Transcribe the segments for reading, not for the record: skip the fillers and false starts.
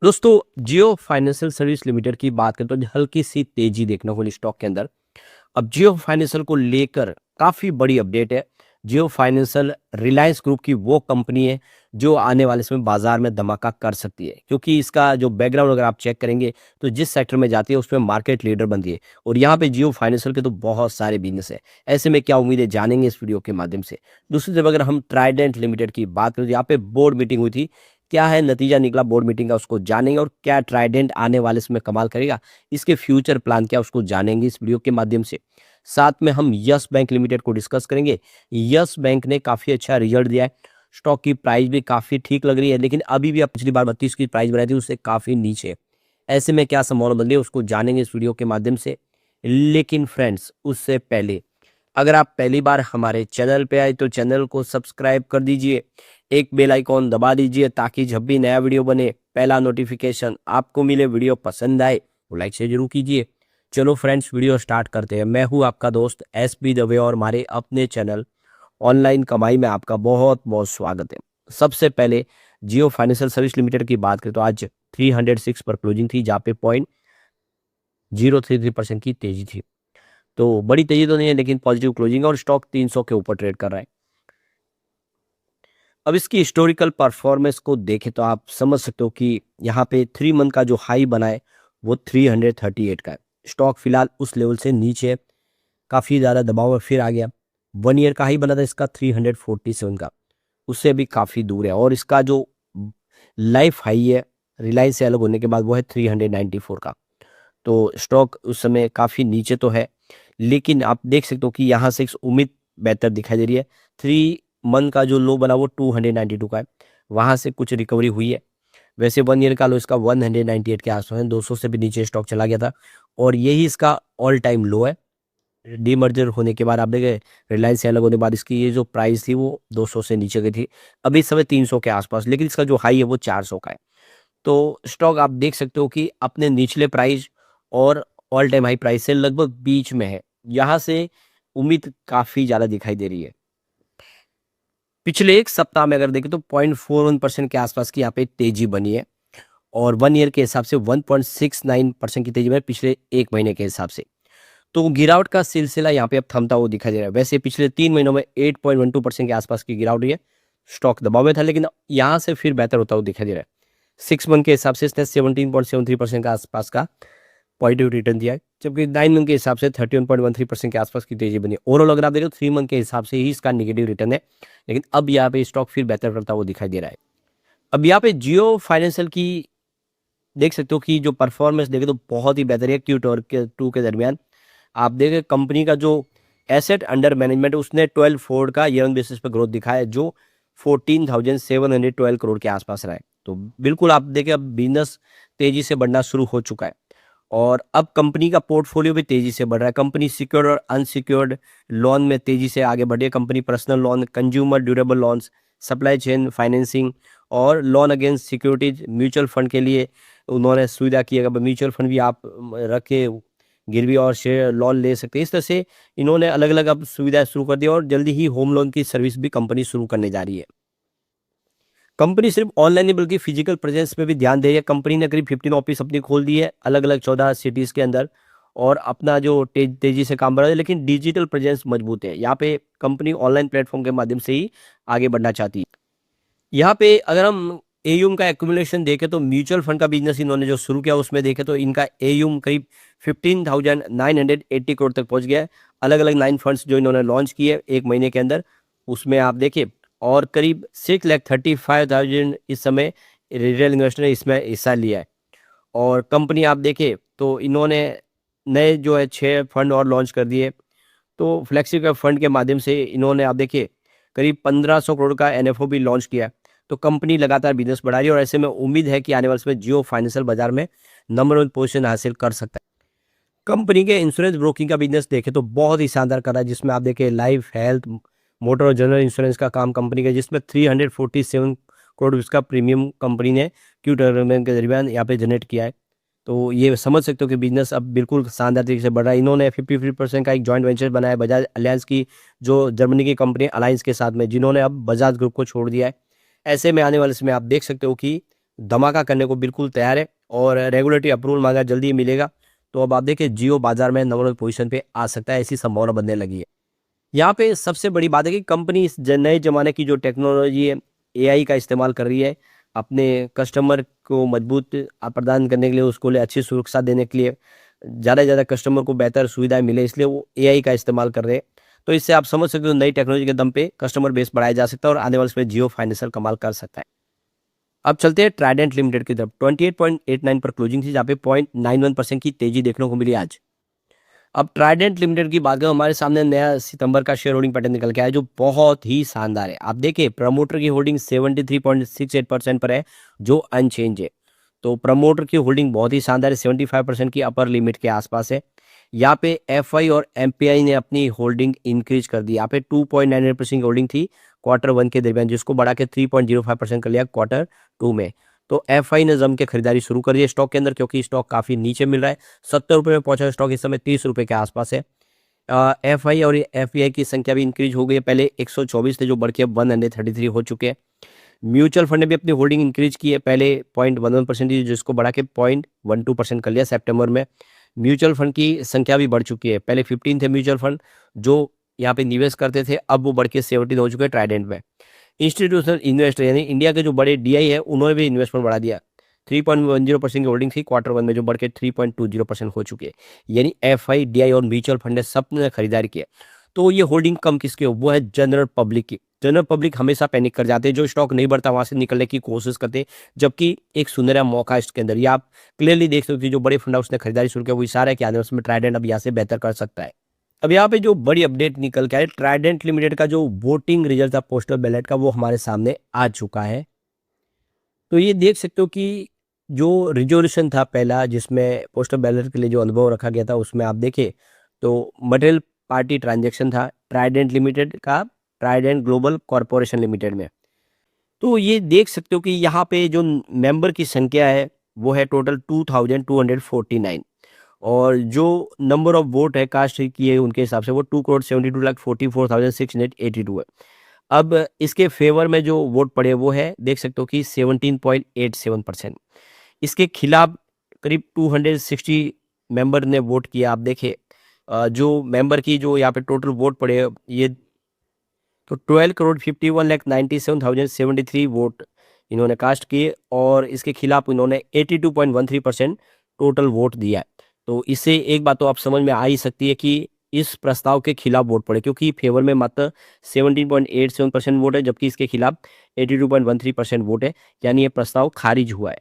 दोस्तों, जियो financial service limited की बात करें तो हल्की सी तेजी देखने को मिली स्टॉक के अंदर। अब जियो फाइनेंशियल को लेकर काफी बड़ी अपडेट है। जियो फाइनेंशियल रिलायंस ग्रुप की वो कंपनी है जो आने वाले समय बाजार में धमाका कर सकती है, क्योंकि इसका जो बैकग्राउंड अगर आप चेक करेंगे तो जिस सेक्टर में जाती है उसमें मार्केट लीडर बनती है। और यहाँ पे जियो फाइनेंशियल के तो बहुत सारे बिजनेस है। ऐसे में क्या उम्मीद है जानेंगे इस वीडियो के माध्यम से। दूसरी तरफ अगर हम ट्राइडेंट लिमिटेड की बात करें तो यहाँ पे बोर्ड मीटिंग हुई थी। क्या है नतीजा निकला बोर्ड मीटिंग का, उसको जानेंगे। और क्या ट्राइडेंट आने वाले समय कमाल करेगा, इसके फ्यूचर प्लान क्या उसको जानेंगे इस वीडियो के माध्यम से। साथ में हम यस बैंक लिमिटेड को डिस्कस करेंगे। यस बैंक ने काफी अच्छा रिजल्ट दिया है। स्टॉक की प्राइस भी काफी ठीक लग रही है, लेकिन अभी भी आप पिछली बार 32 की प्राइस बनाई थी उससे काफी नीचे है। ऐसे में क्या संभावना बदली है उसको जानेंगे इस वीडियो के माध्यम से। लेकिन फ्रेंड्स, उससे पहले अगर आप पहली बार हमारे चैनल पे आए तो चैनल को सब्सक्राइब कर दीजिए, एक बेल आइकॉन दबा दीजिए ताकि जब भी नया वीडियो बने पहला नोटिफिकेशन आपको मिले। वीडियो पसंद आए तो लाइक से जरूर कीजिए। चलो फ्रेंड्स, वीडियो स्टार्ट करते हैं। मैं हूं आपका दोस्त SP दवे और हमारे अपने चैनल ऑनलाइन कमाई में आपका बहुत बहुत स्वागत है। सबसे पहले जियो फाइनेंशियल सर्विस लिमिटेड की बात करें तो आज 306 पर क्लोजिंग थी, जहाँ पे 0.033% की तेजी थी। तो बड़ी तेजी तो नहीं है, लेकिन पॉजिटिव क्लोजिंग और स्टॉक 300 के ऊपर ट्रेड कर रहा है। अब इसकी हिस्टोरिकल परफॉर्मेंस को देखें तो आप समझ सकते हो कि यहाँ पे 3 मंथ का जो हाई बना है वो 338 का है। स्टॉक फिलहाल उस लेवल से नीचे है, काफ़ी ज़्यादा दबाव में फिर आ गया। 1 ईयर का हाई बना था इसका 347 का, उससे भी काफ़ी दूर है। और इसका जो लाइफ हाई है रिलायंस से अलग होने के बाद वो है 394 का। तो स्टॉक उस समय काफ़ी नीचे तो है, लेकिन आप देख सकते हो कि यहाँ से एक उम्मीद बेहतर दिखाई दे रही है। 3 मंथ का जो लो बना वो 292 का है, वहाँ से कुछ रिकवरी हुई है। वैसे 1 ईयर का लो इसका 198 के आसपास है, 200 से भी नीचे स्टॉक चला गया था। और यही इसका ऑल टाइम लो है। डीमर्जर होने के बाद आप देखें, रिलायंस से अलग होने के बाद इसकी ये जो प्राइस थी वो 200 से नीचे गई थी। अभी इस समय 300 के आसपास, लेकिन इसका जो हाई है वो 400 का है। तो स्टॉक आप देख सकते हो कि अपने निचले प्राइस और ऑल टाइम हाई प्राइस से लगभग बीच में है। यहाँ से उम्मीद काफ़ी ज़्यादा दिखाई दे रही है। पिछले एक सप्ताह में अगर देखें तो 0.41% के आसपास की यहाँ पे तेजी बनी है। और 1 ईयर के हिसाब से 1.69% की तेजी बनी पिछले 1 महीने के हिसाब से। तो गिरावट का सिलसिला यहाँ पे अब थमता हुआ दिखाई दे रहा है। वैसे पिछले 3 महीनों में 8.12% के आसपास की गिरावट हुई है। स्टॉक दबाव में था, लेकिन यहाँ से फिर बेहतर होता हुआ दिखाई दे रहा है। 6 मंथ के हिसाब से इसने 17.73% के आसपास का पॉजिटिव रिटर्न दिया है, जबकि 9 मंथ के हिसाब से 31.13% के आसपास की तेजी बनी है। ओवरऑल अगर आप देखें तो 3 मंथ के हिसाब से ही इसका नेगेटिव रिटर्न है, लेकिन अब यहाँ पे स्टॉक फिर बेहतर करता हुआ दिखाई दे रहा है। अब यहाँ पे जियो फाइनेंशियल की देख सकते हो कि जो परफॉर्मेंस देखें तो बहुत ही बेहतर है। Q2 के दरमियान आप देखें कंपनी का जो एसेट अंडर मैनेजमेंट उसने 12 फोर्ड का ईयर ऑन बेसिस पर ग्रोथ दिखाया है, जो 14,712 करोड़ के आसपास रहा है। तो बिल्कुल आप देखें अब बिजनेस तेजी से बढ़ना शुरू हो चुका है। और अब कंपनी का पोर्टफोलियो भी तेजी से बढ़ रहा है। कंपनी सिक्योर्ड और अनसिक्योर्ड लोन में तेजी से आगे बढ़ी है। Company personal loan, consumer durable loans, supply chain financing और loan against securities, mutual fund के लिए उन्होंने सुविधा की है। म्यूचुअल फंड भी आप रख के गिरवी और शेयर लोन ले सकते हैं। इस तरह से इन्होंने अलग अलग अब सुविधाएं शुरू कर दी और जल्दी ही होम लोन की सर्विस भी कंपनी शुरू करने जा रही है। कंपनी सिर्फ ऑनलाइन नहीं बल्कि फिजिकल प्रेजेंस पे भी ध्यान दे रही है। कंपनी ने करीब 15 ऑफिस अपनी खोल दी है अलग अलग 14 सिटीज के अंदर, और अपना जो तेजी से काम बढ़ा है, लेकिन डिजिटल प्रेजेंस मजबूत है। यहाँ पे कंपनी ऑनलाइन प्लेटफॉर्म के माध्यम से ही आगे बढ़ना चाहती है। यहाँ पे अगर हम एयूम का एक्यूमुलेशन देखें तो म्यूचुअल फंड का बिजनेस इन्होंने जो शुरू किया उसमें देखें तो इनका एयूम करीब 15,980 करोड़ तक पहुंच गया है। अलग अलग 9 फंड्स जो इन्होंने लॉन्च किए 1 महीने के अंदर, उसमें आप देखिए। और करीब 6,35,000 इस समय रिटेल इन्वेस्टर ने इसमें हिस्सा लिया है। और कंपनी आप देखें तो इन्होंने नए जो है 6 फंड और लॉन्च कर दिए। तो फ्लेक्सी फंड के माध्यम से इन्होंने आप देखिए करीब 1500 करोड़ का NFO भी लॉन्च किया। तो कंपनी लगातार बिजनेस बढ़ा रही है और ऐसे में उम्मीद है कि आने वाले समय जियो फाइनेंशियल बाजार में नंबर 1 पोजीशन हासिल कर सकता है। कंपनी के इंश्योरेंस ब्रोकिंग का बिजनेस देखें तो बहुत ही शानदार कर रहा है, जिसमें आप देखें लाइफ, हेल्थ, मोटर और जनरल इंश्योरेंस का काम कंपनी का, जिसमें 347 करोड़ इसका प्रीमियम कंपनी ने Q2 के दरमियान यहाँ पे जनरेट किया है। तो ये समझ सकते हो कि बिजनेस अब बिल्कुल शानदार तरीके से बढ़ रहा है। इन्होंने 53% का एक जॉइंट वेंचर बनाया बजाज अलायंस की, जो जर्मनी की कंपनी अलायंस के साथ में, जिन्होंने अब बजाज ग्रुप को छोड़ दिया है। ऐसे में आने वाले समय आप देख सकते हो कि धमाका करने को बिल्कुल तैयार है और रेगुलेटरी अप्रूवल मांगा जल्दी ही मिलेगा। तो अब आप देखिए जियो बाजार में नंबर 1 पोजीशन पे आ सकता है, ऐसी संभावना बनने लगी है। यहाँ पे सबसे बड़ी बात है कि कंपनी इस नए ज़माने की जो टेक्नोलॉजी है, एआई का इस्तेमाल कर रही है, अपने कस्टमर को मजबूत प्रदान करने के लिए, उसको लिए अच्छी सुरक्षा देने के लिए, ज़्यादा से ज़्यादा कस्टमर को बेहतर सुविधाएँ मिले, इसलिए वो एआई का इस्तेमाल कर रहे हैं। तो इससे आप समझ सकते हो नई टेक्नोलॉजी के दम पे कस्टमर बेस बढ़ाया जा सकता है और आने वाले समय जियो फाइनेंशियल कमाल कर सकता है। अब चलते हैं ट्राइडेंट लिमिटेड की तरफ। 28.89 पर क्लोजिंग थी, जहाँ पे 0.91% की तेजी देखने को मिली आज। अब ट्राइडेंट लिमिटेड की बात करें, हमारे सामने नया सितंबर का शेयर होल्डिंग पैटर्न निकल के आया जो बहुत ही शानदार है। आप देखिए प्रमोटर की होल्डिंग 73.68% पर है, जो अनचेंज है। तो प्रमोटर की होल्डिंग बहुत ही शानदार है, 75% की अपर लिमिट के आसपास है। यहाँ पे एफआई और एमपीआई ने अपनी होल्डिंग इंक्रीज कर दी। यहाँ पे 2.98% की होल्डिंग थी Q1 के दरमियान, जिसको बढ़ा के 3.05% कर लिया Q2 में। तो एफआई ने जम के खरीदारी शुरू कर दी है स्टॉक के अंदर, क्योंकि स्टॉक काफी नीचे मिल रहा है। 70 रुपये में पहुंचा स्टॉक, इस समय 30 रुपये के आसपास है। एफआई और एफपीआई की संख्या भी इंक्रीज हो गई है, पहले 124 थे जो बढ़ के अब 133 हो चुके हैं। म्यूचुअल फंड ने भी अपनी होल्डिंग इंक्रीज की है, पहले 0.11% थी जिसको बढ़ा के 0.12% कर लिया सितंबर में। म्यूचुअल फंड की संख्या भी बढ़ चुकी है, पहले 15 थे म्यूचुअल फंड जो यहाँ पे निवेश करते थे, अब वो बढ़ के 17 हो चुके हैं ट्राइडेंट में। इंस्टीट्यूशनल इन्वेस्टर यानी इंडिया के जो बड़े डीआई है, उन्होंने भी इन्वेस्टमेंट बढ़ा दिया। 3.10% की होल्डिंग थी Q1 में, जो बढ़ के 3.20% हो चुकी है। यानी एफआई, डीआई और म्यूचुअल फंड ने सबने खरीदारी की है। तो ये होल्डिंग कम किसकी हो, वो है जनरल पब्लिक की। जनरल पब्लिक हमेशा पैनिक कर जाते हैं, जो स्टॉक नहीं बढ़ता वहां से निकलने की कोशिश करते हैं, जबकि एक सुनहरा मौका है इसके अंदर। ये आप क्लियरली देख सकते हो, जो बड़े फंड हाउस ने खरीदारी शुरू किया वो इशारा है कि आने वाले समय ट्राइडेंट अब यहाँ से बेहतर कर सकता है। अब यहाँ पे जो बड़ी अपडेट निकल के आई, ट्राइडेंट लिमिटेड का जो वोटिंग रिजल्ट था पोस्टल बैलेट का, वो हमारे सामने आ चुका है। तो ये देख सकते हो कि जो रिजोल्यूशन था पहला, जिसमें पोस्टल बैलेट के लिए जो अनुभव रखा गया था, उसमें आप देखें तो मटेरियल पार्टी ट्रांजैक्शन था ट्राइडेंट लिमिटेड का ट्राइडेंट ग्लोबल कॉरपोरेशन लिमिटेड में। तो ये देख सकते हो कि यहाँ पे जो मेंबर की संख्या है वो है टोटल 2249, और जो नंबर ऑफ वोट है कास्ट की है उनके हिसाब से वो 2,72,44,682 है। अब इसके फेवर में जो वोट पड़े वो है, देख सकते हो कि 17.87%। इसके खिलाफ करीब 260 मेंबर ने वोट किया। आप देखें जो मेंबर की जो यहाँ पे टोटल वोट पड़े, ये तो 12,51,97,073 वोट इन्होंने कास्ट किए, और इसके खिलाफ इन्होंने 82.13% टोटल वोट दिया है। तो इससे एक बात तो आप समझ में आ ही सकती है कि इस प्रस्ताव के खिलाफ वोट पड़े, क्योंकि फेवर में मात्र 17.87% वोट है, जबकि इसके खिलाफ 82.13% वोट है। यानी ये प्रस्ताव खारिज हुआ है,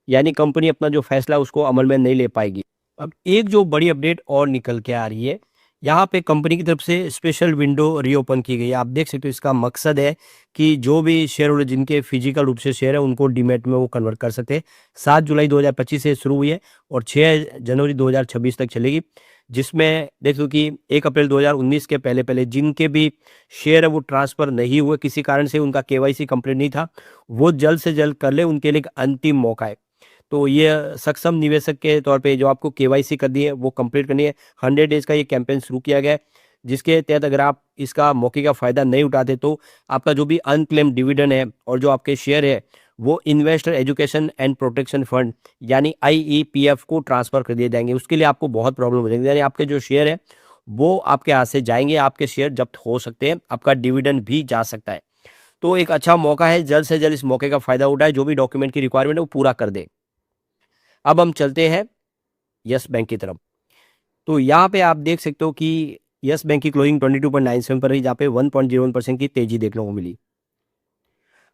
यानी कंपनी अपना जो फैसला उसको अमल में नहीं ले पाएगी। अब एक जो बड़ी अपडेट और निकल के आ रही है, यहाँ पे कंपनी की तरफ से स्पेशल विंडो रीओपन की गई है। आप देख सकते हो इसका मकसद है कि जो भी शेयर होल्डर जिनके फिजिकल रूप से शेयर है उनको डीमैट में वो कन्वर्ट कर सकते हैं। 7 जुलाई 2025 से शुरू हुई है और 6 जनवरी 2026 तक चलेगी, जिसमें देख लो कि 1 अप्रैल 2019 के पहले पहले जिनके भी शेयर है वो ट्रांसफर नहीं हुए, किसी कारण से उनका केवाईसी कंप्लीट नहीं था, वो जल्द से जल्द कर ले, उनके लिए एक अंतिम मौका है। तो ये सक्षम निवेशक के तौर पे जो आपको केवाईसी करनी है वो कंप्लीट करनी है। 100 डेज का ये कैंपेन शुरू किया गया है, जिसके तहत अगर आप इसका मौके का फ़ायदा नहीं उठाते तो आपका जो भी अनक्लेम डिविडेंड है और जो आपके शेयर है वो investor education and protection fund यानी आईईपीएफ को ट्रांसफ़र कर दिए जाएंगे। उसके लिए आपको बहुत प्रॉब्लम हो जाएगी, यानी आपके जो शेयर है वो आपके हाथ से जाएंगे, आपके शेयर जब्त हो सकते हैं, आपका डिविडेंड भी जा सकता है। तो एक अच्छा मौका है, जल्द से जल्द इस मौके का फ़ायदा उठाए, जो भी डॉक्यूमेंट की रिक्वायरमेंट है वो पूरा कर दे। अब हम चलते हैं यस बैंक की तरफ। तो यहाँ पे आप देख सकते हो कि यस बैंक की क्लोजिंग 22.97 पर रही, जहाँ पे 1.01% की तेजी देखने को मिली।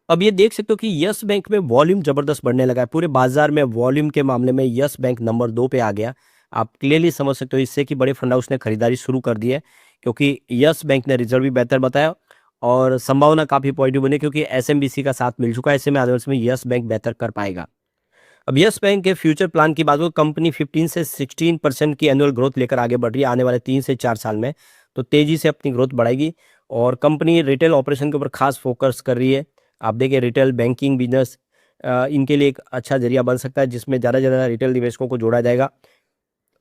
अब ये देख सकते हो कि यस बैंक में वॉल्यूम जबरदस्त बढ़ने लगा है, पूरे बाजार में वॉल्यूम के मामले में यस बैंक नंबर 2 पे आ गया। आप क्लियरली समझ सकते हो इससे कि बड़े फंड हाउस ने खरीदारी शुरू कर दी है, क्योंकि यस बैंक ने रिजल्ट भी बेहतर बताया और संभावना काफी पॉजिटिव बनी, क्योंकि एसएमबीसी का साथ मिल चुका है। ऐसे में आने वाले समय यस बैंक बेहतर कर पाएगा। अब यस बैंक के फ्यूचर प्लान की बात हो, कंपनी 15 से 16% की एनुअल ग्रोथ लेकर आगे बढ़ रही है आने वाले 3 से 4 साल में। तो तेजी से अपनी ग्रोथ बढ़ाएगी और कंपनी रिटेल ऑपरेशन के ऊपर खास फोकस कर रही है। आप देखिए रिटेल बैंकिंग बिजनेस इनके लिए एक अच्छा जरिया बन सकता है, जिसमें ज़्यादा से ज़्यादा रिटेल निवेशकों को जोड़ा जाएगा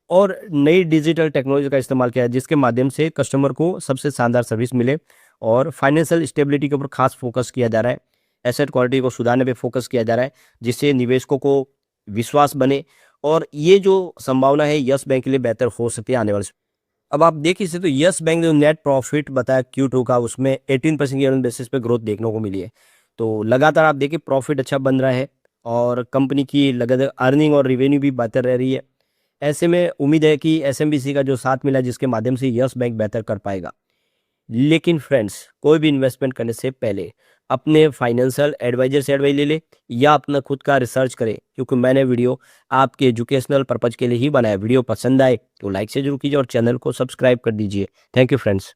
और नई डिजिटल टेक्नोलॉजी का इस्तेमाल किया है, जिसके माध्यम से कस्टमर को सबसे शानदार सर्विस मिले और फाइनेंशियल स्टेबिलिटी के ऊपर खास फोकस किया जा रहा है। एसेट क्वालिटी को सुधारने पे फोकस किया जा रहा है, जिससे निवेशकों को विश्वास बने और ये जो संभावना है यस बैंक के लिए बेहतर हो सकती है आने वाले समय। अब आप देख इसे तो यस बैंक ने जो नेट प्रॉफिट बताया Q2 का, उसमें 18% ईयर ऑन बेसिस पे ग्रोथ देखने को मिली है। तो लगातार आप देखिए प्रॉफिट अच्छा बन रहा है और कंपनी की लगातार अर्निंग और रेवेन्यू भी बेहतर रह रही है। ऐसे में उम्मीद है कि एसएमबीसी का जो साथ मिला जिसके माध्यम से यस बैंक बेहतर कर पाएगा। लेकिन फ्रेंड्स, कोई भी इन्वेस्टमेंट करने से पहले अपने फाइनेंशियल एडवाइजर से एडवाइस ले ले या अपना खुद का रिसर्च करें, क्योंकि मैंने वीडियो आपके एजुकेशनल पर्पज के लिए ही बनाया। वीडियो पसंद आए तो लाइक से जरूर कीजिए और चैनल को सब्सक्राइब कर दीजिए। Thank you friends.